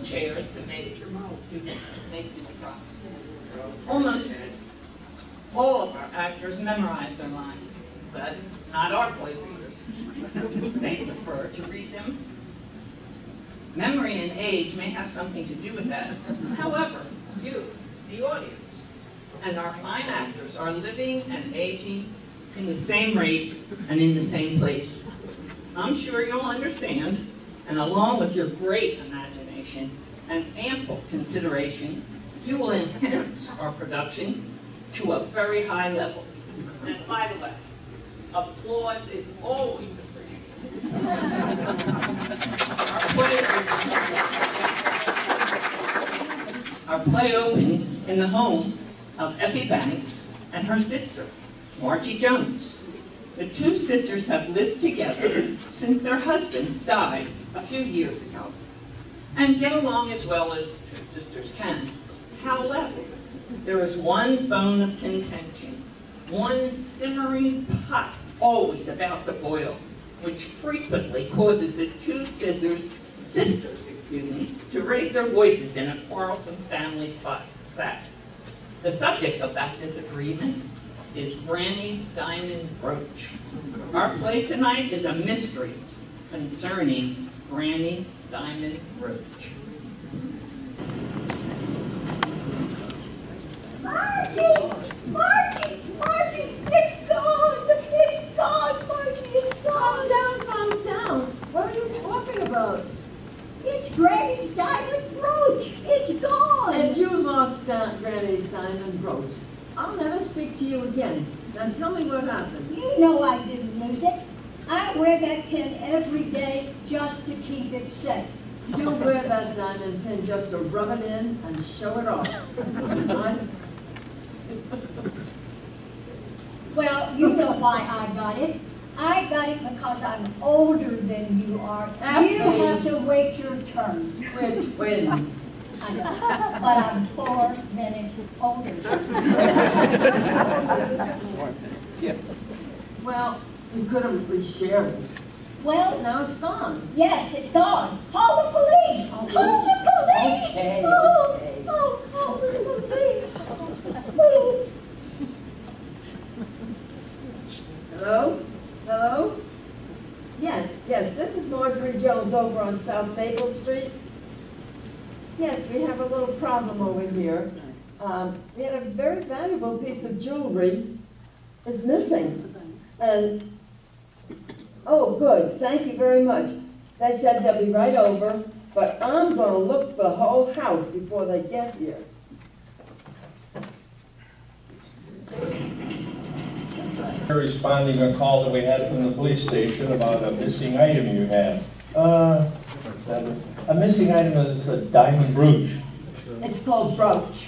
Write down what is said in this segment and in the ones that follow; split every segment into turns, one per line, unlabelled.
chairs to make the props. Almost all of our actors memorize their lines, but not our play readers. They prefer to read them. Memory and age may have something to do with that. However, you, the audience, and our fine actors are living and aging in the same rate and in the same place. I'm sure you'll understand, and along with your great imagination and ample consideration, you will enhance our production to a very high level. And by the way, applause is always appreciated. Our play opens in the home of Effie Banks and her sister, Margie Jones. The two sisters have lived together since their husbands died a few years ago, and get along as well as two sisters can. However, there is one bone of contention, one simmering pot always about to boil, which frequently causes the two sisters, to raise their voices in a quarrelsome family spat. The subject of that disagreement is Granny's diamond brooch. Our play tonight is a mystery concerning Granny's diamond brooch.
Margie, it's gone! It's gone, Margie, it's gone!
Calm down. What are you talking about?
It's Granny's diamond brooch! It's gone!
If you lost Granny's diamond brooch, I'll never speak to you again. Now tell me what happened.
You know I didn't lose it. I wear that pin every day just to keep it safe.
You wear that diamond pin just to rub it in and show it off.
Well, you know why I got it. I got it because I'm older than you are. You have to wait your turn.
We're twins.
I know, but I'm 4 minutes older.
Well, you could have reshared it.
Well,
Now it's gone.
yes, it's gone. Call the police!
Oh,
Call the police!
okay,
Oh,
okay.
oh, call the police! Oh.
Hello? Hello? Yes, this is Marjorie Jones over on South Maple Street. Yes, we have a little problem over here. We had a very valuable piece of jewelry is missing. And, oh, good, thank you very much. They said they'll be right over, but I'm going to look for the whole house before they get here.
Responding to a call that we had from the police station about a missing item you had. A missing item is a diamond brooch.
It's called Brooch.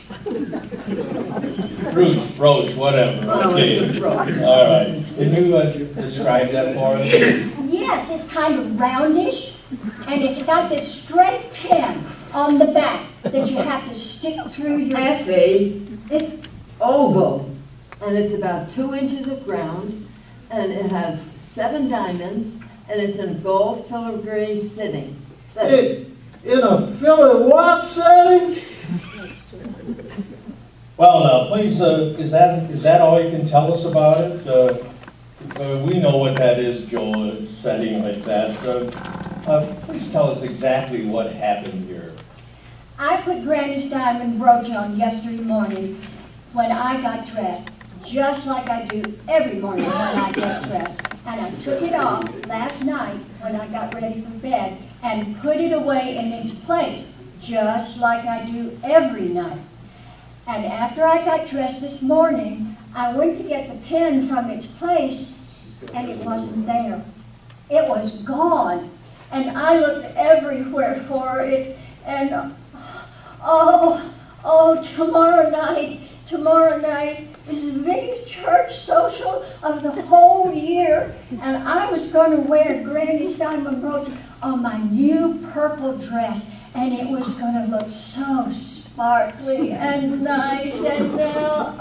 Brooch, whatever. Okay.
It's a brooch.
All right. Can you describe that for us?
Yes, it's kind of roundish, and it's got this straight pin on the back that you have to stick through your...
Effie, it's oval, and it's about 2 inches of ground, and it has 7 diamonds, and it's in gold filigree setting.
In a filler what setting?
Well, now, please, is that all you can tell us about it? We know what that is, Joel, a setting like that. Please tell us exactly what happened here.
I put Granny's diamond brooch on yesterday morning when I got dressed, just like I do every morning when I get dressed. And I took it off last night when I got ready for bed and put it away in its place, just like I do every night. And after I got dressed this morning, I went to get the pin from its place, and it wasn't there. It was gone. And I looked everywhere for it, and tomorrow night is the biggest church social of the whole year, and I was going to wear Granny's diamond brooch on my new purple dress, and it was going to look so sparkly and nice, and now,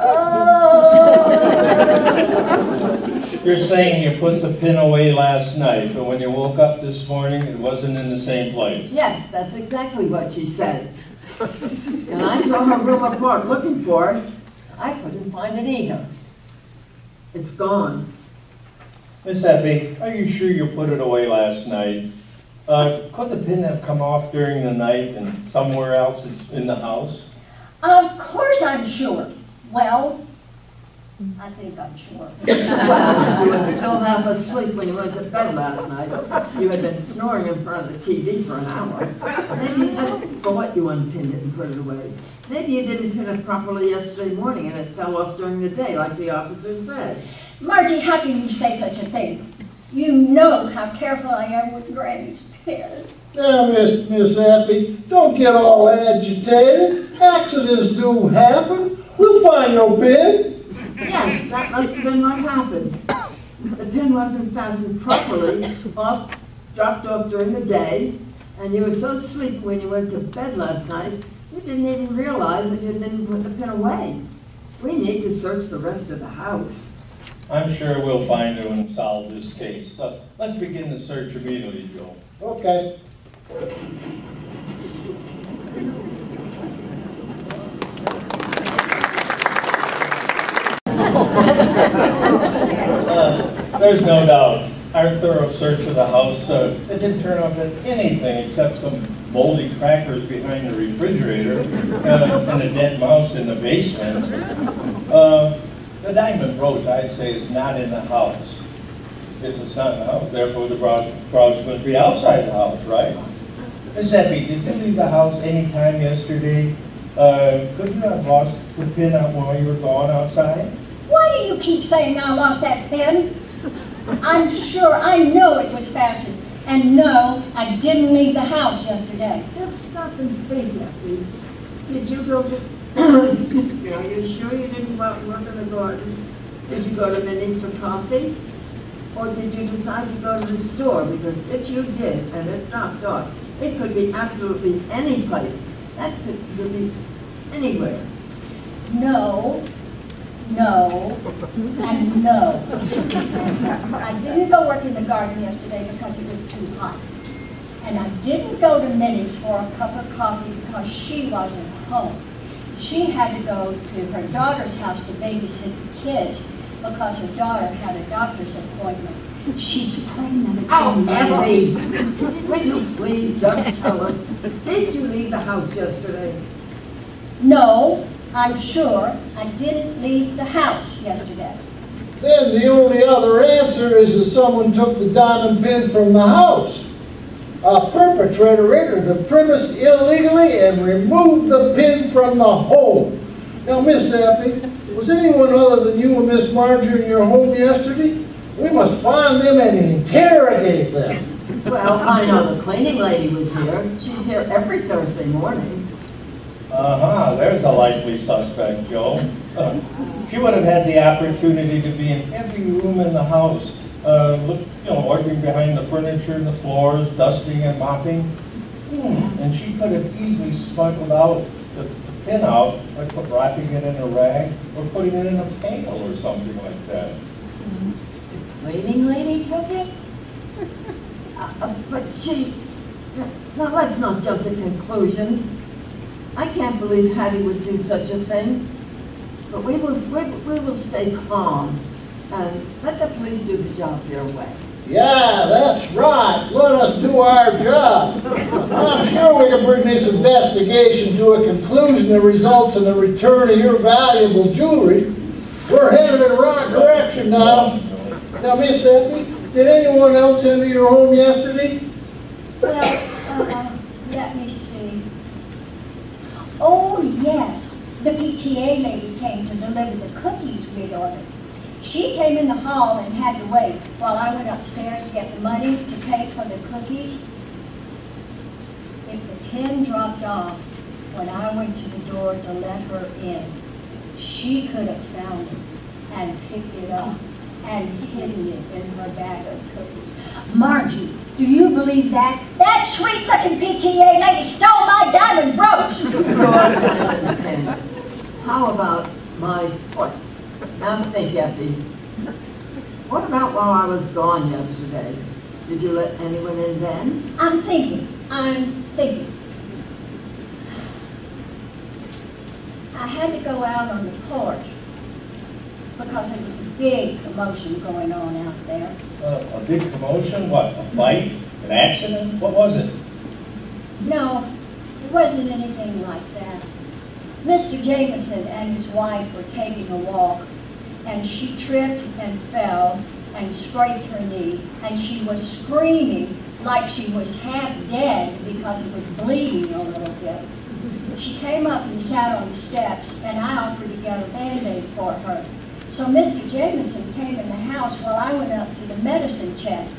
You're saying you put the pin away last night, but when you woke up this morning, it wasn't in the same place.
Yes, that's exactly what she said. And I tore her room apart looking for it. I couldn't find it either. It's gone.
Miss Effie, are you sure you put it away last night? Could the pin have come off during the night and somewhere else in the house?
Of course I'm sure. Well, I think I'm sure.
Well, you were still half asleep when you went to bed last night. You had been snoring in front of the TV for an hour. Maybe you just thought you unpinned it and put it away. Maybe you didn't pin it properly yesterday morning and it fell off during the day, like the officer said.
Margie, how can you say such a thing? You know how careful I am with Granny's pin.
Now, Miss Effie, don't get all agitated. Accidents do happen. We'll find no pin.
Yes, that must have been what happened. The pin wasn't fastened properly, dropped off during the day, and you were so sleepy when you went to bed last night, you didn't even realize that you didn't put the pin away. We need to search the rest of the house.
I'm sure we'll find it and solve this case. Let's begin the search immediately, Joe.
Okay.
There's no doubt. Our thorough search of the house, it didn't turn up at anything except some moldy crackers behind the refrigerator and a dead mouse in the basement. The diamond brooch, I'd say, is not in the house. If it's not in the house, therefore the brooch must be outside the house, right? Miss Effie, did you leave the house any time yesterday? Could you have lost the pin out while you were gone outside?
Why do you keep saying I lost that pin? I'm sure, I know it was fastened. And no, I didn't leave the house yesterday.
Just stop and think, Effie. Did you go to, excuse me, are you sure you didn't go out and work in the garden? Did you go to Minnie's for coffee? Or did you decide to go to the store? Because if you did, and it knocked off, it could be absolutely any place. That could be anywhere.
No, no, and no. I didn't go work in the garden yesterday because it was too hot. And I didn't go to Minnie's for a cup of coffee because she wasn't home. She had to go to her daughter's house to babysit the kids because her daughter had a doctor's appointment. She's pregnant.
Oh, Effie! Will you please just tell us, did you leave the house yesterday?
No, I'm sure I didn't leave the house yesterday.
Then the only other answer is that someone took the diamond pin from the house. A perpetrator entered the premise illegally and removed the pin from the home. Now, Miss Effie, was anyone other than you and Miss Marjorie in your home yesterday? We must find them and interrogate them.
Well, I know the cleaning lady was here. She's here every Thursday morning.
There's a likely suspect, Joe. She would have had the opportunity to be in every room in the house, working behind the furniture, the floors, dusting and mopping. And she could have easily smuggled out the pin out by wrapping it in a rag or putting it in a pail or something like that.
The cleaning lady took it? But she... Now, let's not jump to conclusions. I can't believe Hattie would do such a thing. But we will stay calm and let the police do the job their way.
Yeah, that's right. Let us do our job. I'm sure we can bring this investigation to a conclusion that results in the return of your valuable jewelry. We're headed in the right direction now. Now, Miss Effie, did anyone else enter your home yesterday?
Well, let me see. Oh, yes. The PTA lady came to deliver the cookies we'd ordered. She came in the hall and had to wait while I went upstairs to get the money to pay for the cookies. If the pin dropped off when I went to the door to let her in, she could have found it and picked it up and hidden it in her bag of cookies. Margie, do you believe that? That sweet-looking PTA lady stole my diamond brooch!
How about my foot? Now think, Effie. What about while I was gone yesterday? Did you let anyone in then?
I'm thinking. I had to go out on the porch because there was a big commotion going on out there.
A big commotion? What, a fight? An accident? What was it?
No, it wasn't anything like that. Mr. Jameson and his wife were taking a walk, and she tripped and fell and scraped her knee, and she was screaming like she was half dead because it was bleeding a little bit. She came up and sat on the steps, and I offered to get a Band-Aid for her. So Mr. Jameson came in the house while I went up to the medicine chest,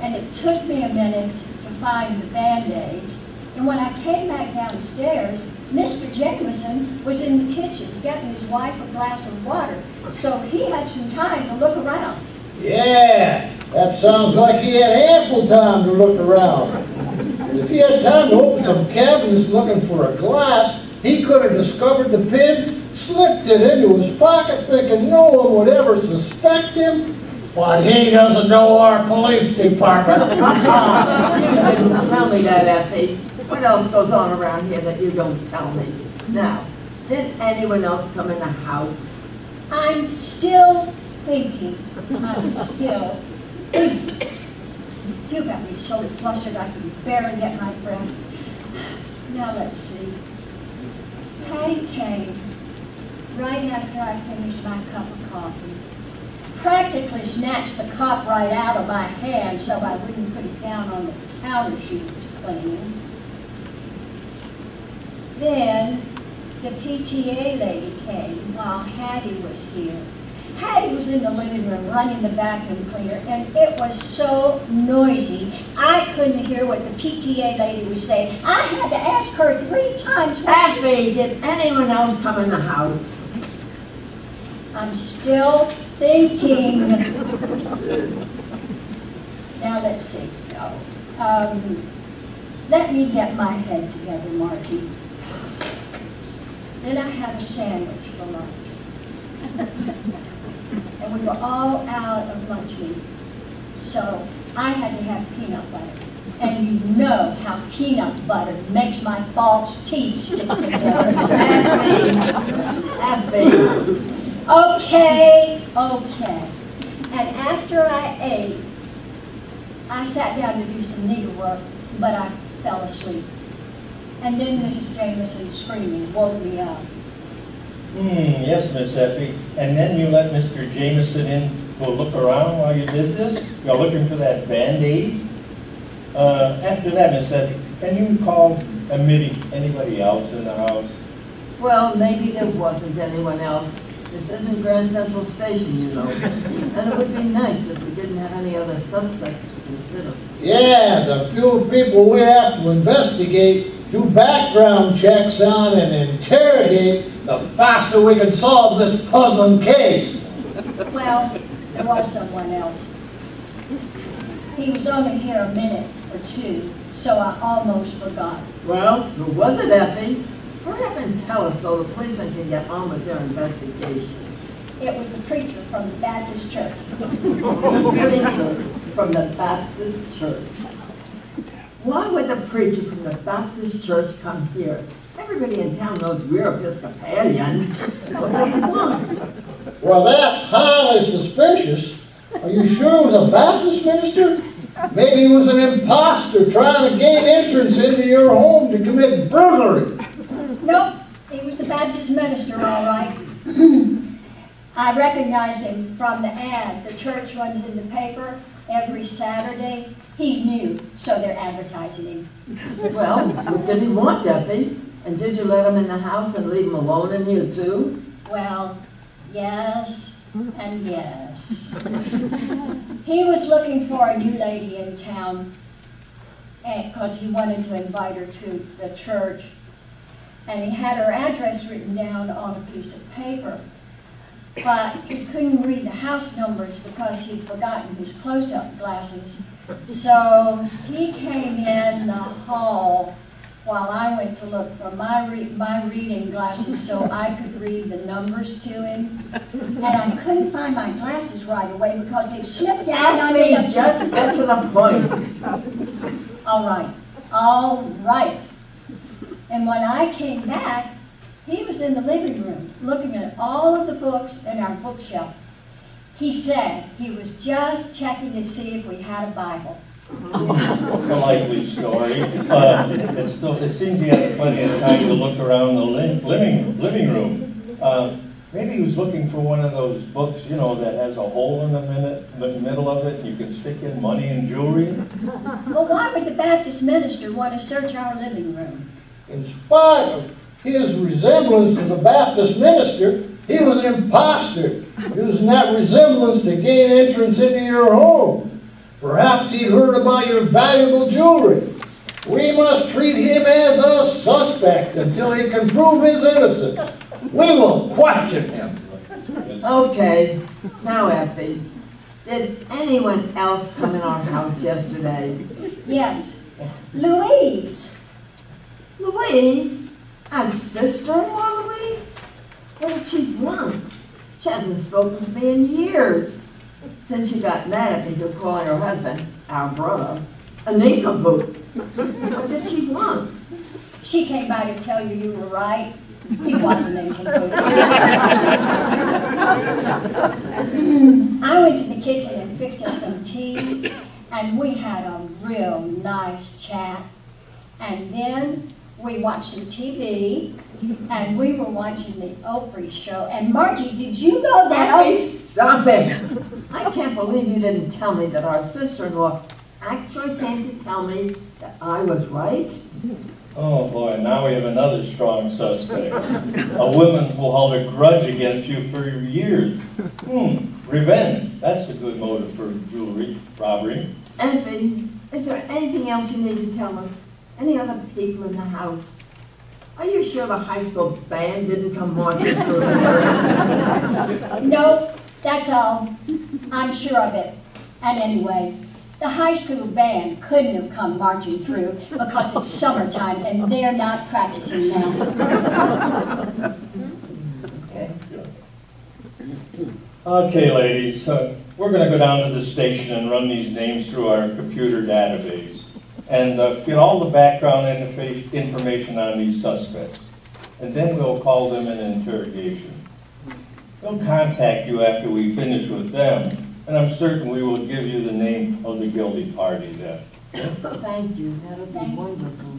and it took me a minute to find the Band-Aids. And when I came back downstairs, Mr. Jameson was in the kitchen getting his wife a glass of water, so he had some time to look around.
Yeah, that sounds like he had ample time to look around. And if he had time to open some cabinets looking for a glass, he could have discovered the pin, slipped it into his pocket thinking no one would ever suspect him. But he doesn't know our police department.
You didn't tell me that, Effie. What else goes on around here that you don't tell me? Now, did anyone else come in the house?
I'm still thinking. You got me so flustered I could barely get my breath. Now let's see. Patty came right after I finished my cup of coffee. Practically snatched the cup right out of my hand so I wouldn't put it down on the counter she was cleaning. Then the PTA lady came while Hattie was here. Hattie was in the living room running the vacuum cleaner, and it was so noisy I couldn't hear what the PTA lady was saying. I had to ask her 3 times.
Effie, did anyone else come in the house?
I'm still thinking. Now let's see. Let me get my head together, Marty. Then I had a sandwich for lunch. And we were all out of lunch meat. So I had to have peanut butter. And you know how peanut butter makes my false teeth stick together.
Effie.
Okay. And after I ate, I sat down to do some needlework, but I fell asleep. And then Mrs. Jameson screaming woke me up.
Yes, Miss Effie. And then you let Mr. Jameson in to look around while you did this? You're looking for that Band-Aid? After that, Miss Effie, can you call anybody else in the house?
Well, maybe there wasn't anyone else. This isn't Grand Central Station, you know. And it would be nice if we didn't have any other suspects to consider.
Yeah, the fewer people we have to investigate, do background checks on, and interrogate, the faster we can solve this puzzling case.
Well, there was someone else. He was only here a minute or 2, so I almost forgot.
Well, who was it, Effie? Hurry up and tell us so the policemen can get on with their investigation.
It was the preacher from the Baptist church.
Preacher from the Baptist church. Why would the preacher from the Baptist church come here? Everybody in town knows we're Episcopalians. What do you want?
Well, that's highly suspicious. Are you sure it was a Baptist minister? Maybe he was an imposter trying to gain entrance into your home to commit burglary.
Nope, he was the Baptist minister, all right. I recognize him from the ad the church runs in the paper every Saturday. He's new, so they're advertising him.
Well, what did he want, Effie? And did you let him in the house and leave him alone in here, too?
Well, yes and yes. He was looking for a new lady in town because he wanted to invite her to the church. And he had her address written down on a piece of paper. But he couldn't read the house numbers because he'd forgotten his close-up glasses. So he came in the hall while I went to look for my reading glasses so I could read the numbers to him. And I couldn't find my glasses right away because they slipped down on me.
Just get to the point.
All right. And when I came back, he was in the living room looking at all of the books in our bookshelf. He said he was just checking to see if we had a Bible.
A likely story. It seems he had plenty of time to look around the living room. Maybe he was looking for one of those books, you know, that has a hole in the middle of it, and you can stick in money and jewelry.
Well, why would the Baptist minister want to search our living room?
In spite of his resemblance to the Baptist minister, he was an imposter, using that resemblance to gain entrance into your home. Perhaps he'd heard about your valuable jewelry. We must treat him as a suspect until he can prove his innocence. We will question him.
Okay, now Effie, did anyone else come in our house yesterday?
Yes, Louise.
Louise? Our sister-in-law Louise? What did she want? She hasn't spoken to me in years. Since she got mad at me for calling her husband, our brother, a nincompoop. What did she want?
She came by to tell you you were right. He wasn't incomplete. I went to the kitchen and fixed us some tea, and we had a real nice chat. And then we watched some TV, and we were watching the Oprah show. And Margie, did you know that?
Effie, stop it! I can't believe you didn't tell me that our sister-in-law actually came to tell me that I was right.
Oh boy, now we have another strong suspect. A woman who held a grudge against you for years. Revenge. That's a good motive for jewelry robbery.
Effie, is there anything else you need to tell us? Any other people in the house? Are you sure the high school band didn't come marching through here?
No, that's all. I'm sure of it. And anyway, the high school band couldn't have come marching through because it's summertime and they're not practicing now.
Okay, ladies, we're going to go down to the station and run these names through our computer database and get all the background information on these suspects. And then we'll call them in interrogation. We'll contact you after we finish with them, and I'm certain we will give you the name of the guilty party then.
Thank you. That'll be wonderful.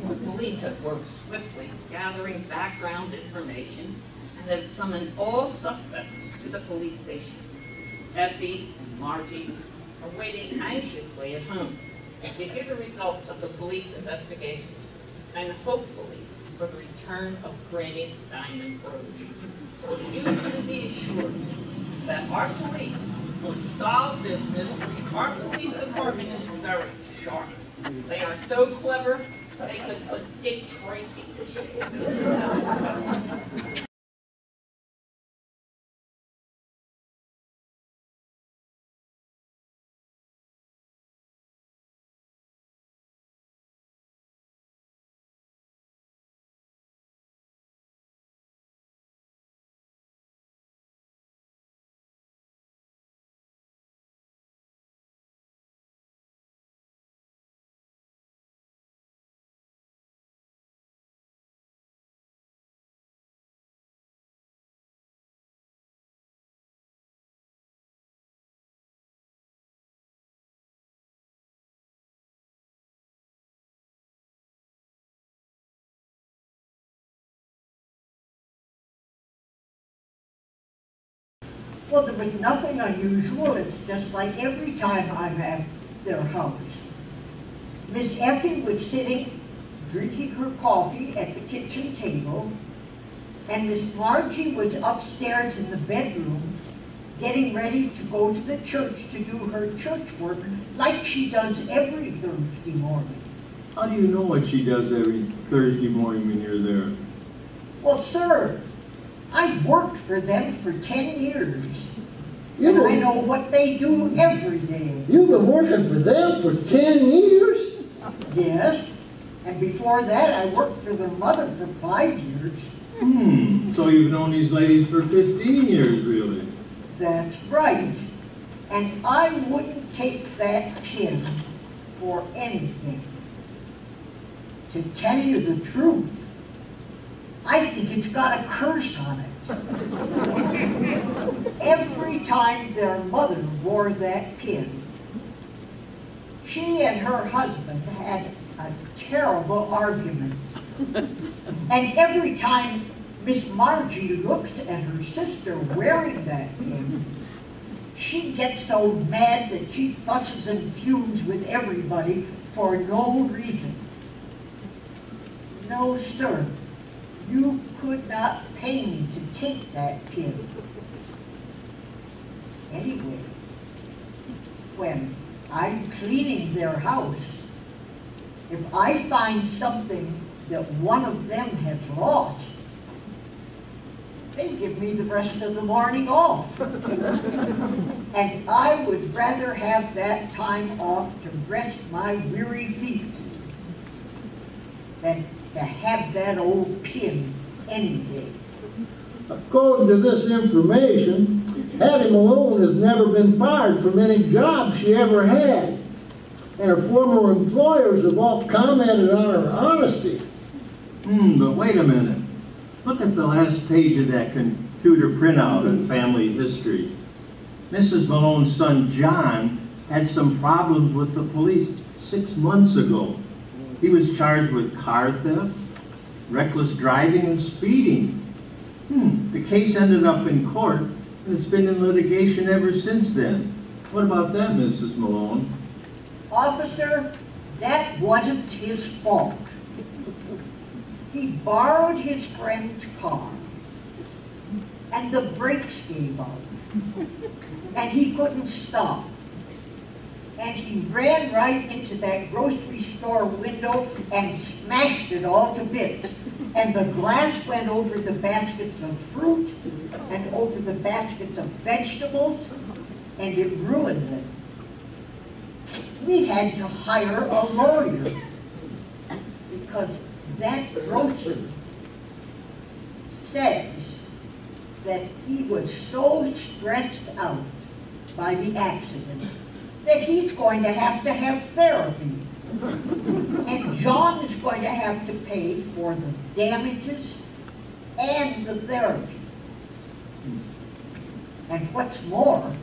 The police have worked swiftly, gathering background information, and have summoned all suspects to the police station. Effie and Margie are waiting anxiously at home to hear the results of the police investigation and hopefully for the return of Granny Diamond Brooch. You can be assured that our police will solve this mystery. Our police department is very sharp. They are so clever, they could put Dick Tracy to shame.
Well, there was nothing unusual. It's just like every time I'm at their house. Miss Effie was sitting, drinking her coffee at the kitchen table, and Miss Margie was upstairs in the bedroom, getting ready to go to the church to do her church work like she does every Thursday morning.
How do you know what she does every Thursday morning when you're there?
Well, sir, I've worked for them for 10 years.
You
And I
know,
know what they do every day.
you've been working for them for 10 years?
Yes. And before that, I worked for their mother for 5 years.
So you've known these ladies for 15 years, really?
That's right. And I wouldn't take that pin for anything. To tell you the truth, I think it's got a curse on it. Every time their mother wore that pin, she and her husband had a terrible argument. And every time Miss Margie looked at her sister wearing that pin, she gets so mad that she fusses and fumes with everybody for no reason. No, sir, you could not pay me to take that pin. Anyway, when I'm cleaning their house, if I find something that one of them has lost, they give me the rest of the morning off. And I would rather have that time off to rest my weary feet than to have that old pin any day.
According to this information, Hattie Malone has never been fired from any job she ever had. And her former employers have all commented on her honesty.
But wait a minute. Look at the last page of that computer printout in family history. Mrs. Malone's son, John, had some problems with the police 6 months ago. He was charged with car theft, reckless driving, and speeding. The case ended up in court, and it's been in litigation ever since then. What about that, Mrs. Malone?
Officer, that wasn't his fault. He borrowed his friend's car, and the brakes gave out, and he couldn't stop. And he ran right into that grocery store window and smashed it all to bits. And the glass went over the baskets of fruit and over the baskets of vegetables, and it ruined them. We had to hire a lawyer because that grocer says that he was so stressed out by the accident that he's going to have therapy. And John is going to have to pay for the damages and the therapy. And what's more,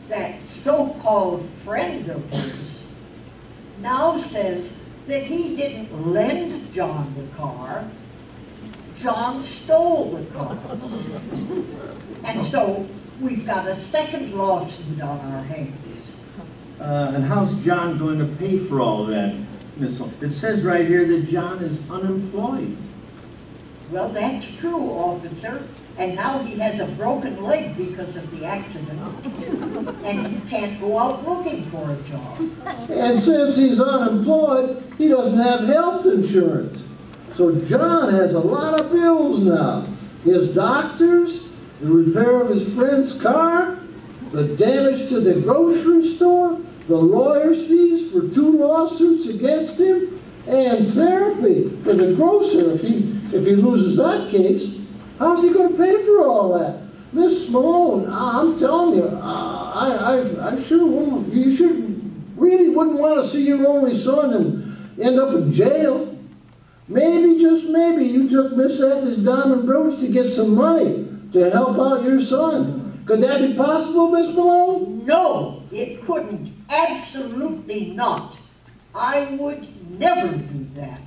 that so-called friend of his now says that he didn't lend John the car, John stole the car. And so we've got a second lawsuit on our hands.
And how's John going to pay for all that, Miss? It says right here that John is unemployed.
Well, that's true, officer. And now he has a broken leg because of the accident. And he can't go out looking for a job.
And since he's unemployed, he doesn't have health insurance. So John has a lot of bills now. His doctors, the repair of his friend's car, the damage to the grocery store, the lawyer's fees for 2 lawsuits against him, and therapy for the grocer if he loses that case. How's he going to pay for all that? Miss Malone, I'm telling you, I sure wouldn't, really wouldn't want to see your only son and end up in jail. Maybe, just maybe, you took Miss Effie's diamond brooch to get some money to help out your son. Could that be possible, Miss Malone?
No, it couldn't. Absolutely not. I would never do that.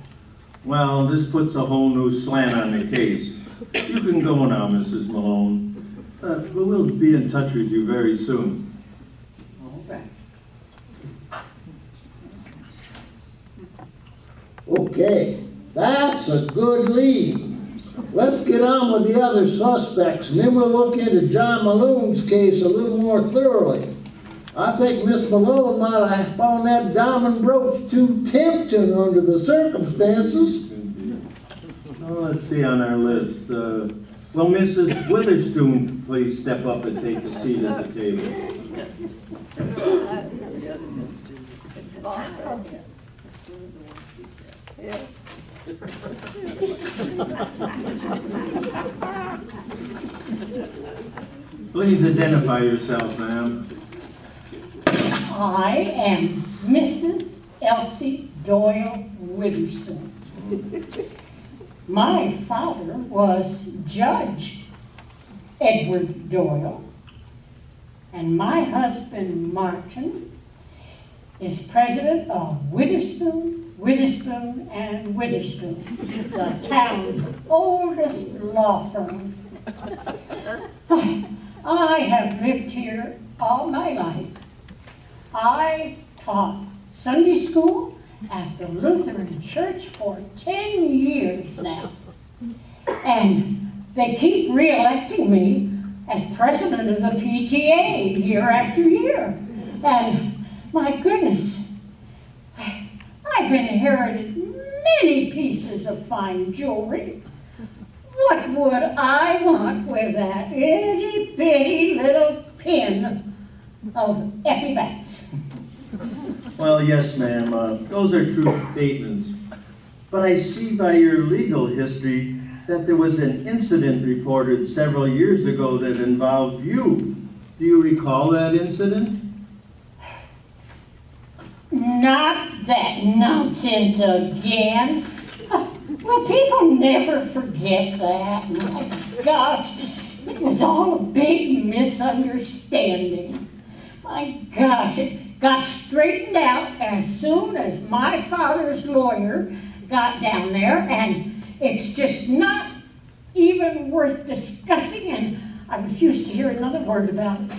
Well, this puts a whole new slant on the case. You can go now, Mrs. Malone. But we'll be in touch with you very soon.
All right.
Okay, that's a good lead. Let's get on with the other suspects, and then we'll look into John Malone's case a little more thoroughly. I think Miss Malone might have found that diamond brooch too tempting under the circumstances.
Well, let's see on our list. Will Mrs. Witherspoon please step up and take a seat at the table? Please identify yourself, ma'am.
I am Mrs. Elsie Doyle Witherspoon. My father was Judge Edward Doyle, and my husband Martin is president of Witherspoon, Witherspoon, and Witherspoon, the town's oldest law firm. I have lived here all my life. I taught Sunday school at the Lutheran Church for 10 years now. And they keep re-electing me as president of the PTA year after year. And my goodness, I've inherited many pieces of fine jewelry. What would I want with that itty bitty little pin of Effie Banks?
Well, yes, ma'am, those are true statements. But I see by your legal history that there was an incident reported several years ago that involved you. Do you recall that incident?
Not that nonsense again. Well, people never forget that. My gosh, it was all a big misunderstanding. My gosh, it got straightened out as soon as my father's lawyer got down there, and it's just not even worth discussing, and I refuse to hear another word about it.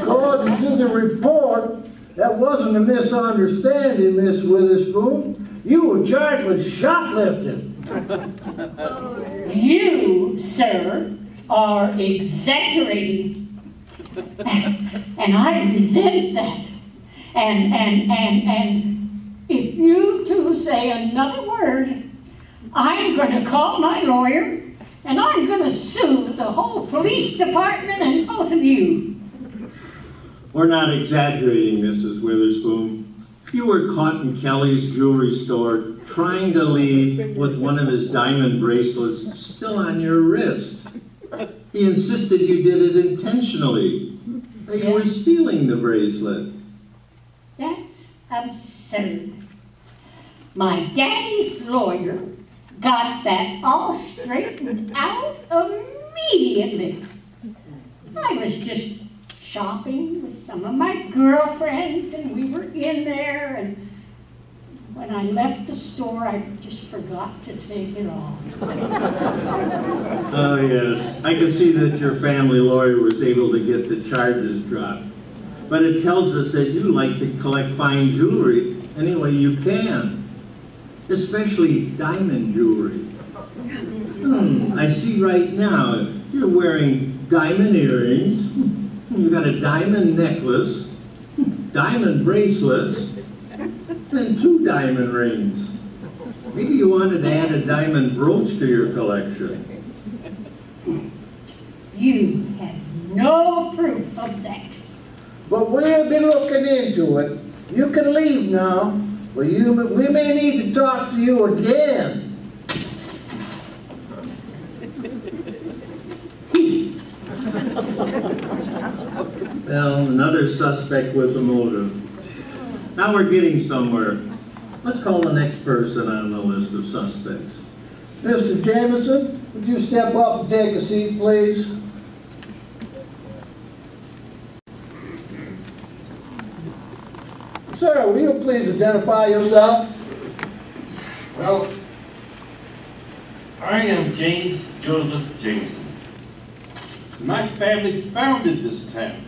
According to the report, that wasn't a misunderstanding, Miss Witherspoon. You were charged with shoplifting.
You, sir, are exaggerating. And I resent that. And if you two say another word, I'm going to call my lawyer and I'm going to sue the whole police department and both of you.
We're not exaggerating, Mrs. Witherspoon. You were caught in Kelly's jewelry store trying to leave with one of his diamond bracelets still on your wrist. He insisted you did it intentionally, that you were stealing the bracelet.
That's absurd. My daddy's lawyer got that all straightened out immediately. I was just shopping with some of my girlfriends, and we were in there, and when I left the store, I just forgot to take it off.
Oh, yes. I can see that your family lawyer was able to get the charges dropped. But it tells us that you like to collect fine jewelry any way you can, especially diamond jewelry. I see right now you're wearing diamond earrings, you got a diamond necklace, diamond bracelets, and 2 diamond rings. Maybe you wanted to add a diamond brooch to your collection.
You have no proof of that.
But we'll be looking into it. You can leave now. Well, we may need to talk to you again.
Well, another suspect with a motive. Now we're getting somewhere. Let's call the next person on the list of suspects.
Mr. Jameson, would you step up and take a seat, please? Sir, will you please identify yourself?
Well, I am James Joseph Jameson. My family founded this town.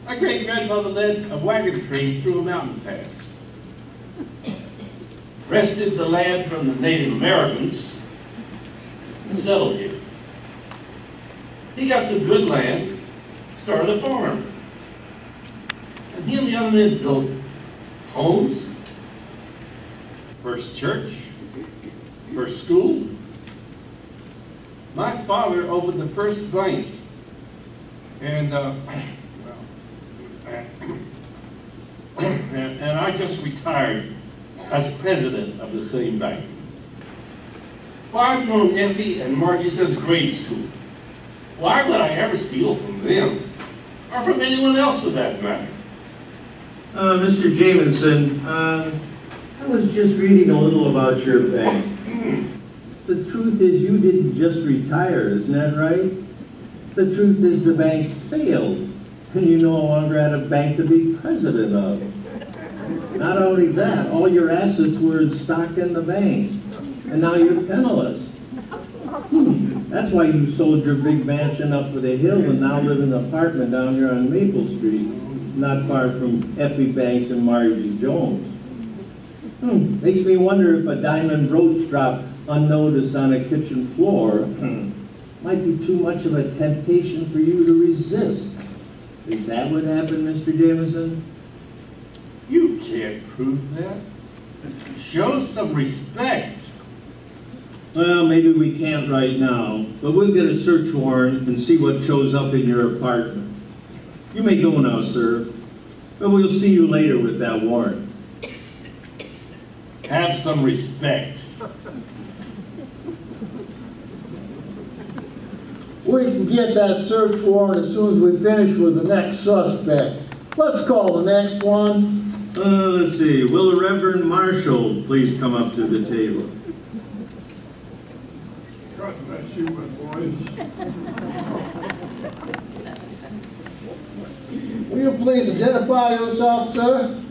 My great-grandmother led a wagon train through a mountain pass, wrested the land from the Native Americans, and settled here. He got some good land, started a farm. And he and the other men built homes, first church, first school, My father opened the first bank, and and I just retired as president of the same bank. Well, I've known Effie and Margie since grade school. Why would I ever steal from them? Or from anyone else for that matter?
Mr. Jamison, I was just reading a little about your bank. The truth is you didn't just retire, isn't that right? The truth is the bank failed, and you no longer had a bank to be president of. Not only that, all your assets were in stock in the bank, and now you're penniless. That's why you sold your big mansion up the hill and now live in an apartment down here on Maple Street, not far from Effie Banks and Margie Jones. Makes me wonder if a diamond brooch dropped unnoticed on a kitchen floor might be too much of a temptation for you to resist. Is that what happened, Mr. Jamison?
You can't prove that. Show some respect.
Well, maybe we can't right now, but we'll get a search warrant and see what shows up in your apartment. You may go now, sir, but we'll see you later with that warrant.
Have some respect.
We can get that search warrant as soon as we finish with the next suspect. Let's call the next one.
Let's see. Will the Reverend Marshall please come up to the table?
God bless you, my boys.
Will you please identify yourself, sir?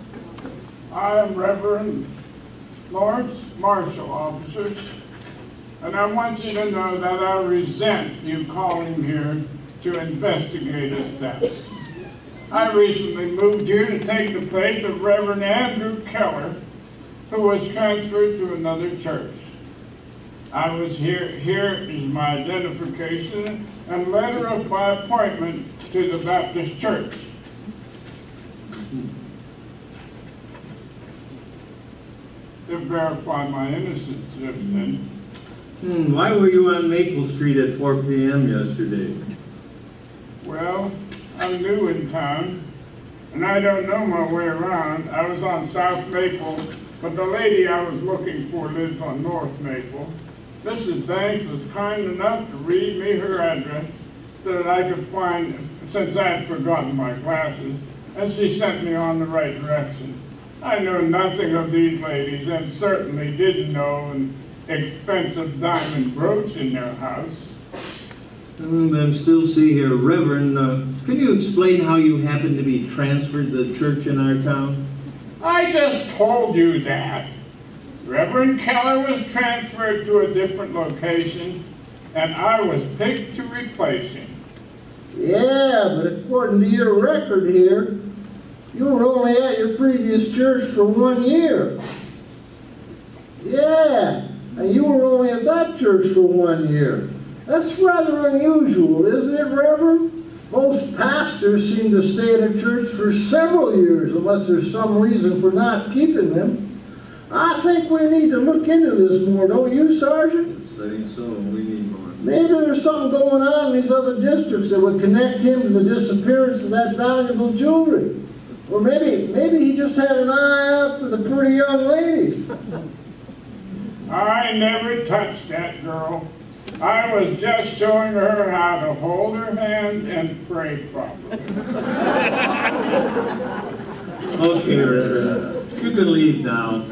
I am Reverend Lawrence Marshall, officers, and I want you to know that I resent you calling here to investigate a theft. I recently moved here to take the place of Reverend Andrew Keller, who was transferred to another church. I was here is my identification and letter of my appointment to the Baptist Church. To verify my innocence, if then.
Why were you on Maple Street at 4 p.m. yesterday?
Well, I'm new in town, and I don't know my way around. I was on South Maple, but the lady I was looking for lives on North Maple. Mrs. Banks was kind enough to read me her address so that I could find, since I had forgotten my glasses, and she sent me on the right direction. I know nothing of these ladies and certainly didn't know an expensive diamond brooch in their house.
I'm still see here. Reverend, can you explain how you happened to be transferred to the church in our town?
I just told you that. Reverend Keller was transferred to a different location, and I was picked to replace him.
Yeah, but according to your record here, you were only at your previous church for 1 year. Yeah, and you were only at that church for 1 year. That's rather unusual, isn't it, Reverend? Most pastors seem to stay at a church for several years unless there's some reason for not keeping them. I think we need to look into this more, don't you, Sergeant?
I think so. We need more.
Maybe there's something going on in these other districts that would connect him to the disappearance of that valuable jewelry. Or maybe he just had an eye out for the pretty young lady.
I never touched that girl. I was just showing her how to hold her hands and pray properly.
Okay, Reverend. You can leave now.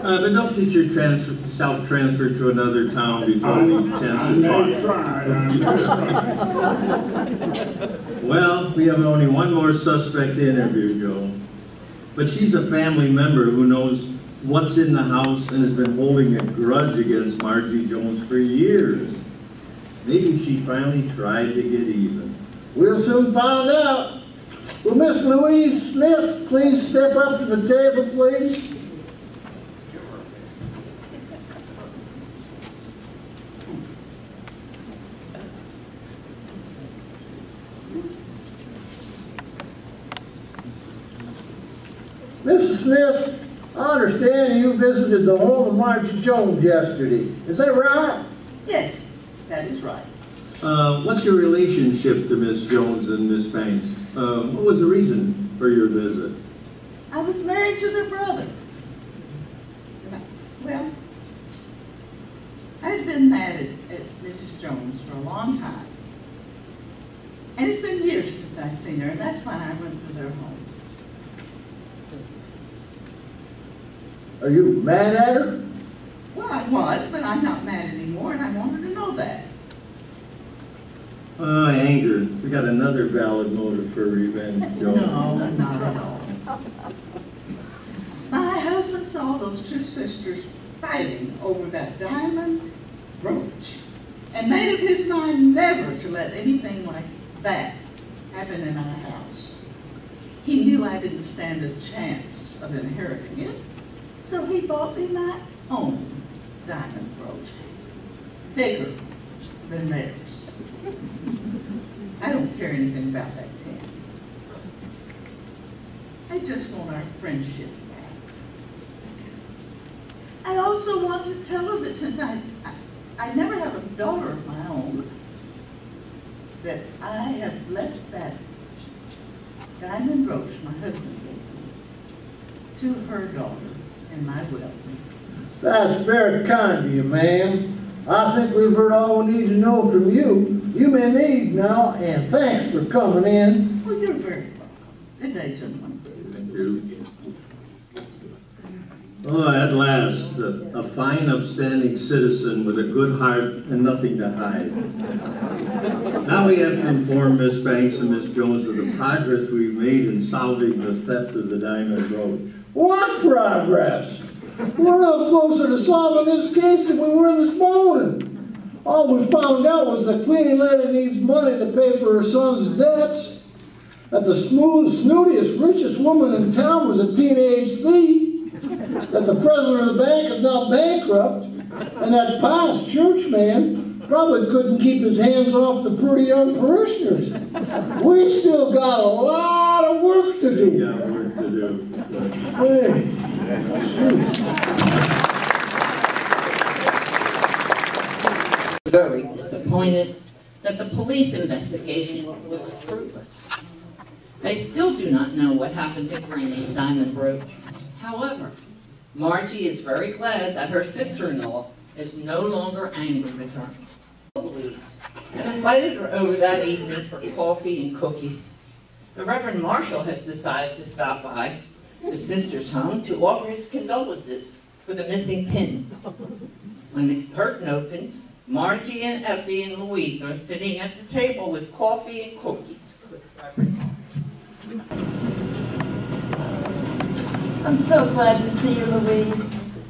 But don't get yourself transferred to another town before we chance to talk. Well, we have only one more suspect to interview, Joe. But she's a family member who knows what's in the house and has been holding a grudge against Margie Jones for years. Maybe she finally tried to get even.
We'll soon find out. Will Miss Louise Smith please step up to the table, please? Mrs. Smith, I understand you visited the home of Margie Jones yesterday. Is that right?
Yes,
That is right.
What's your relationship to Miss Jones and Miss Banks? What was the reason for your visit?
I was married to their brother. Well, I've been mad at Mrs. Jones for a long time. And it's been years since I've seen her, and that's why I went to their home.
Are you mad at her?
Well, I was, but I'm not mad anymore, and I wanted to know that.
Anger. We got another valid motive for revenge, Joe.
No, not at all. My husband saw those two sisters fighting over that diamond brooch and made up his mind never to let anything like that happen in our house. He knew I didn't stand a chance of inheriting it, so he bought me my own diamond brooch, bigger than theirs. I don't care anything about that pin. I just want our friendship back. I also wanted to tell her that since I never have a daughter of my own, that I have left that diamond brooch my husband gave me to her daughter in my will.
That's very kind of you, ma'am. I think we've heard all we need to know from you. You may leave now, and thanks for coming in.
Well, you're very welcome. Good day, gentlemen.
Thank you. Oh, at last, a fine, upstanding citizen with a good heart and nothing to hide. Now we have to inform Miss Banks and Miss Jones of the progress we've made in solving the theft of the diamond brooch.
What progress? We're no closer to solving this case than we were this morning. All we found out was that cleaning lady needs money to pay for her son's debts, that the snootiest, richest woman in town was a teenage thief, that the president of the bank is now bankrupt, and that pious church man probably couldn't keep his hands off the pretty young parishioners. We still got a lot of work to do.
Yeah, work to do.
Hey.
Very disappointed that the police investigation was fruitless. They still do not know what happened to Granny's diamond brooch. However, Margie is very glad that her sister-in-law is no longer angry with her.
And invited her over that evening for coffee and cookies. The Reverend Marshall has decided to stop by the sister's home to offer his condolences for the missing pin. When the curtain opens, Margie and Effie and Louise are sitting at the table with coffee and cookies with Reverend Marshall.
I'm so glad to see you, Louise.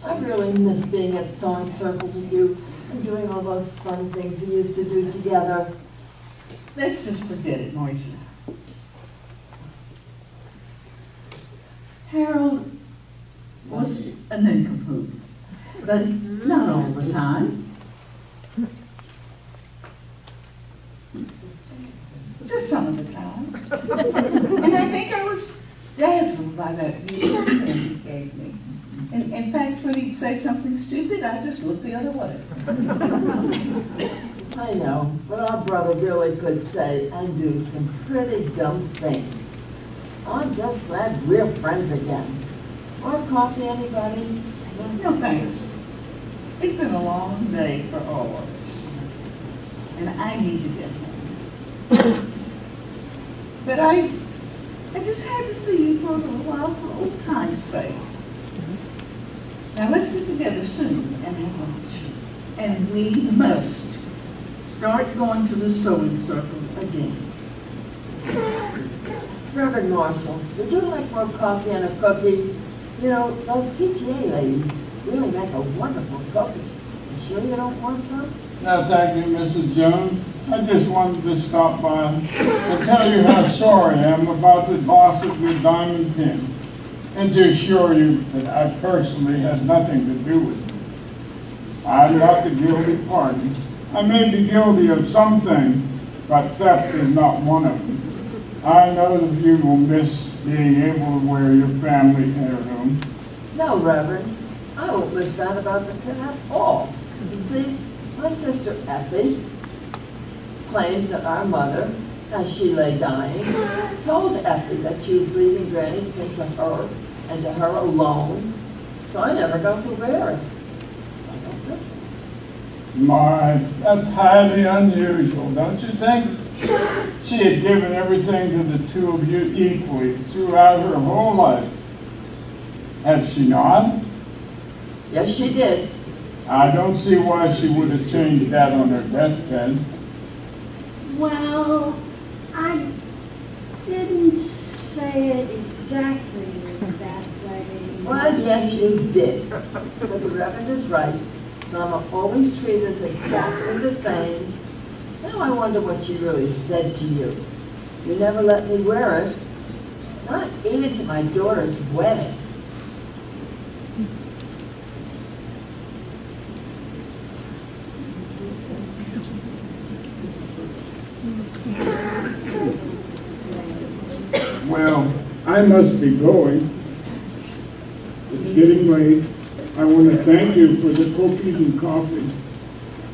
I really miss being at Sewing Circle with you and doing all those fun things we used to do together.
Let's just forget it, Margie. Harold was a nincompoop, but not all the time. Just some of the time. And I think I was dazzled by that beautiful thing he gave me. And in fact, when he'd say something stupid, I just looked the other way.
I know, but our brother really could say and do some pretty dumb things. I'm just glad we're friends again. More coffee, anybody?
No, thanks. It's been a long day for all of us. And I need to get home. But I just had to see you for a little while for old time's sake. Now let's get together soon and have lunch. And we must start going to the sewing circle again.
Reverend Marshall, would you like more coffee and a cookie? You know, those PTA ladies really make a wonderful cookie. You sure you don't want some?
No, thank you, Mrs. Jones. I just wanted to stop by to tell you how sorry I am about the loss of your diamond pin, and to assure you that I personally had nothing to do with it. I'm not the guilty party. I may be guilty of some things, but theft is not one of them. I know that you will miss being able to wear your family heirloom.
No, Reverend. I won't miss that about the pin at all. You see, My sister Effie claims that our mother, as she lay dying, told Effie that she was leaving Granny's pin to her and to her alone. So I never got to wear it. I don't listen.
My, that's highly unusual, don't you think? She had given everything to the two of you equally throughout her whole life. Had she not?
Yes, she did.
I don't see why she would have changed that on her deathbed.
Well, I didn't say it exactly that way.
Well, yes, you did. But the Reverend is right. Mama always treated us exactly the same. Now I wonder what she really said to you. You never let me wear it. Not even to my daughter's wedding.
Well, I must be going. It's getting late. I want to thank you for the cookies and coffee.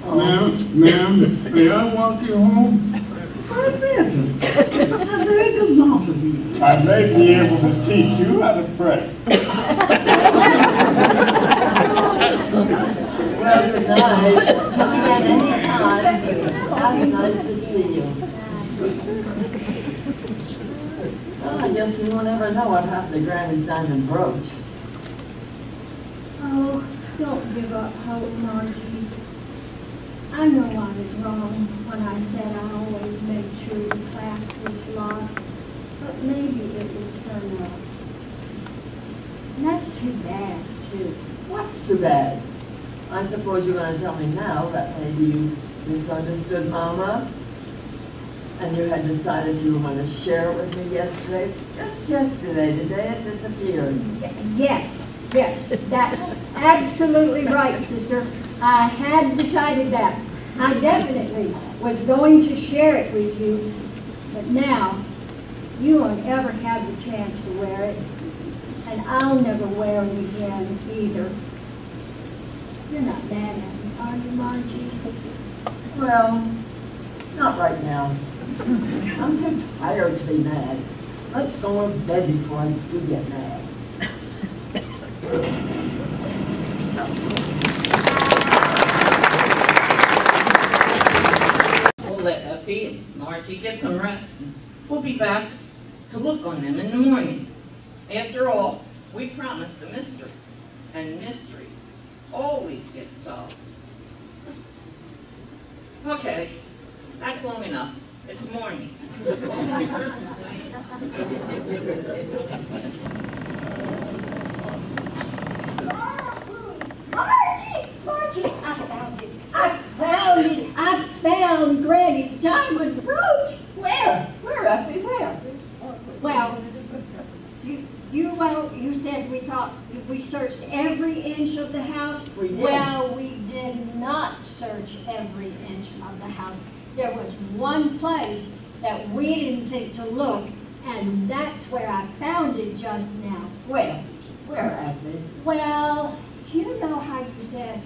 Ma'am, may I walk you home?
How very good boss of you.
I may be able to teach you how to pray.
Well, good night. Come again any time. It's nice to see you. Well, I guess we won't ever know what happened to Granny's diamond brooch.
Oh, don't give up hope, Margie. I know I was wrong when I said I always made sure the clasp was locked, but maybe it would turn up. And that's too bad, too.
What's too bad? I suppose you're going to tell me now that maybe you misunderstood Mama, and you had decided you were going to share it with me yesterday. Just yesterday, the day it disappeared.
Yes, that's absolutely right, sister. I had decided that. I definitely was going to share it with you, but now you won't ever have the chance to wear it, and I'll never wear it again either. You're not mad at me, are you, Margie?
Well, not right now. I'm too tired to be mad. Let's go to bed before I do get mad.
We'll let Effie and Margie get some rest. We'll be back to look on them in the morning. After all, we promised a mystery, and mysteries always get solved. Okay, that's long enough. It's morning.
Margie, I found Granny's diamond brooch.
Where? Where, Effie? Where?
Well, you said we searched every inch of the house.
We did.
Well, we did not search every inch of the house. There was one place that we didn't think to look, and that's where I found it just now.
Where? Where, Effie?
Well, you know how you said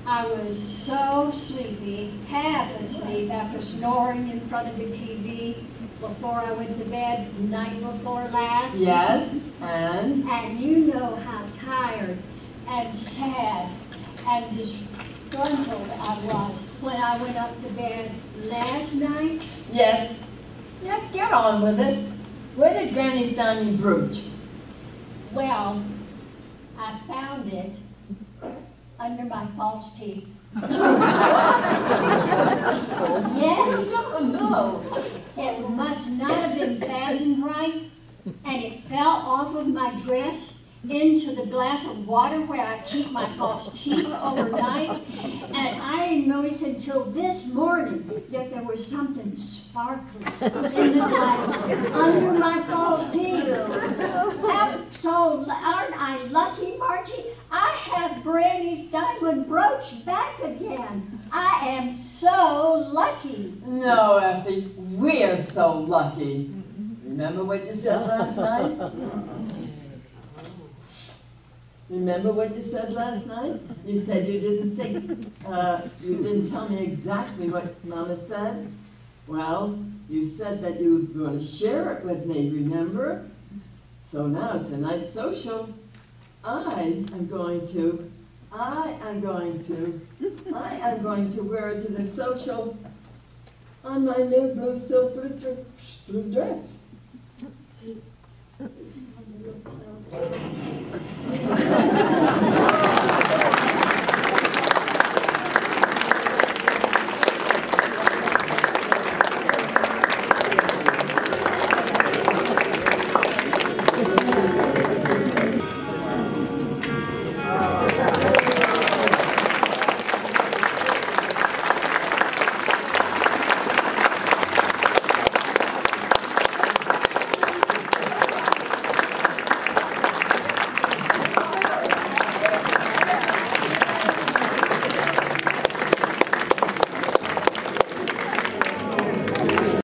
I was so sleepy, half asleep after snoring in front of the TV before I went to bed the night before last?
Yes, and?
And you know how tired and sad and disgruntled I was when I went up to bed last night?
Yes. Yes, get on with it. Where did Granny's diamond brooch?
Well, I found it under my false teeth. Yes.
No.
It must not have been fastened right, and it fell off of my dress into the glass of water where I keep my false teeth overnight. And I didn't notice until this morning that there was something sparkling in the glass under my false teeth. So aren't I lucky, Margie? I have Granny's diamond brooch back again. I am so lucky.
No, Effie, we're so lucky. Remember what you said last night? Remember what you said last night? You said you didn't think, you didn't tell me exactly what Mama said. Well, you said that you were going to share it with me, remember? So now, tonight's social, I am going to wear it to the social on my new blue silk blue dress.